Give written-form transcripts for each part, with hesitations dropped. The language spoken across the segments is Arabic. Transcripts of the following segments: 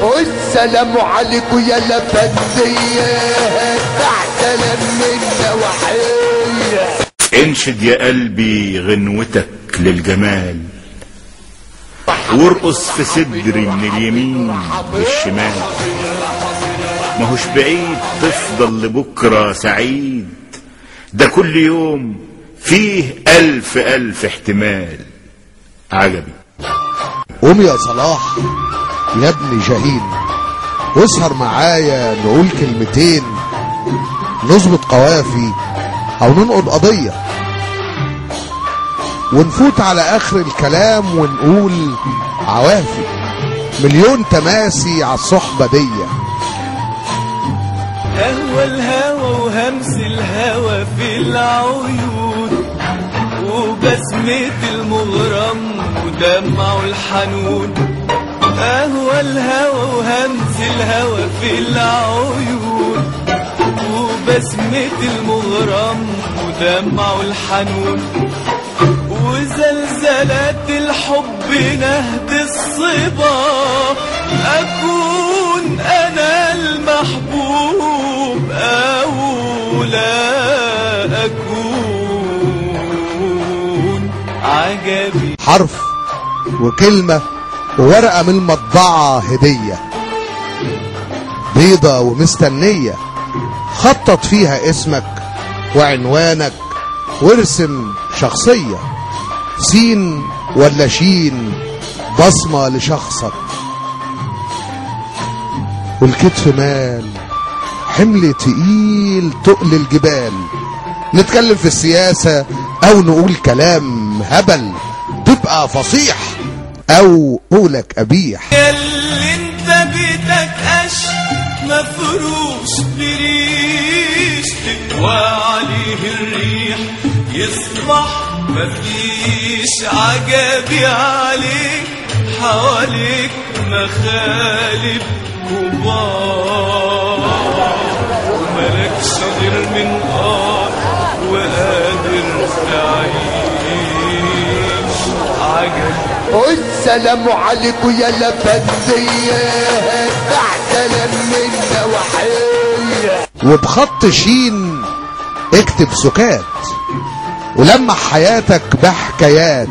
والسلام عليكم يا لفندية تعتلم منا وحية. انشد يا قلبي غنوتك للجمال، وارقص في صدري من اليمين للشمال. ماهوش بعيد تفضل لبكرة سعيد، ده كل يوم فيه ألف ألف احتمال. عجبي. قوم يا صلاح يا ابن جهين، واسهر معايا نقول كلمتين، نظبط قوافي او ننقض قضية، ونفوت على اخر الكلام ونقول عوافي. مليون تماسي على الصحبة دي. قهوة الهوى وهمس الهوى في العيون، وبسمة المغرم ودمع الحنون. قهوة الهوى وهمس الهوى في العيون، وبسمة المغرم ودمع الحنون. وزلزلات الحب نهد الصبا، أكون أنا المحبوب أو لا أكون. عجبي. حرف وكلمة وورقة من المطبعة هدية بيضة ومستنية، خطط فيها اسمك وعنوانك وارسم شخصية، سين ولا شين بصمة لشخصك. والكتف مال حمل تقيل تقل الجبال، نتكلم في السياسة او نقول كلام هبل، تبقى فصيح او قولك قبيح. ياللي انت بيتك قش مفروش بريش، تقوى عليه الريح يصبح مفيش. عجبي عليك حواليك مخالب كبار، وملكش غير من وقادر تعيش. عجبي. والسلام عليكم يا لفندية تعتلم منا وحية. وبخط شين اكتب سكات، ولمع حياتك بحكايات،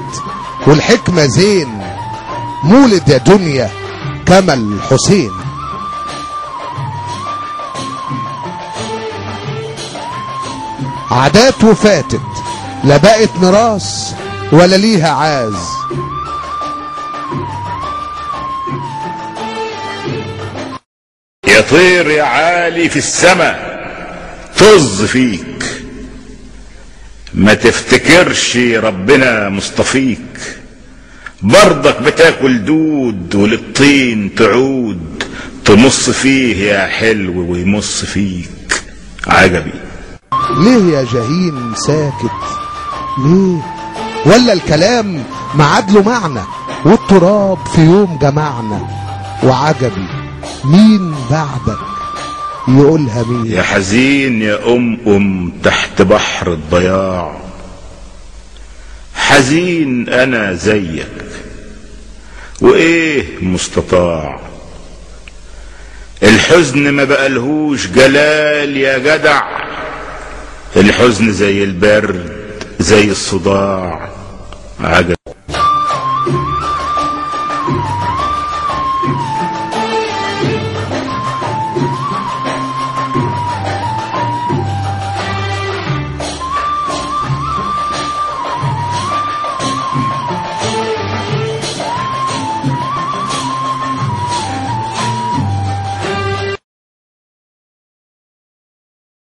والحكمة زين. مولد يا دنيا كمل حسين. عادات وفاتت لا بقت ميراث ولا ليها عاز. يا طير يا عالي في السما طز فيك، ما تفتكرش ربنا مصطفيك. برضك بتاكل دود وللطين تعود، تمص فيه يا حلو ويمص فيك. عجبي. ليه يا جهين ساكت ليه؟ ولا الكلام معادله معنى، والتراب في يوم جمعنا. وعجبي مين بعدك يقولها مين؟ يا حزين يا أم تحت بحر الضياع، حزين أنا زيك وإيه مستطاع. الحزن ما بقالهوش جلال يا جدع، الحزن زي البرد زي الصداع. عجب.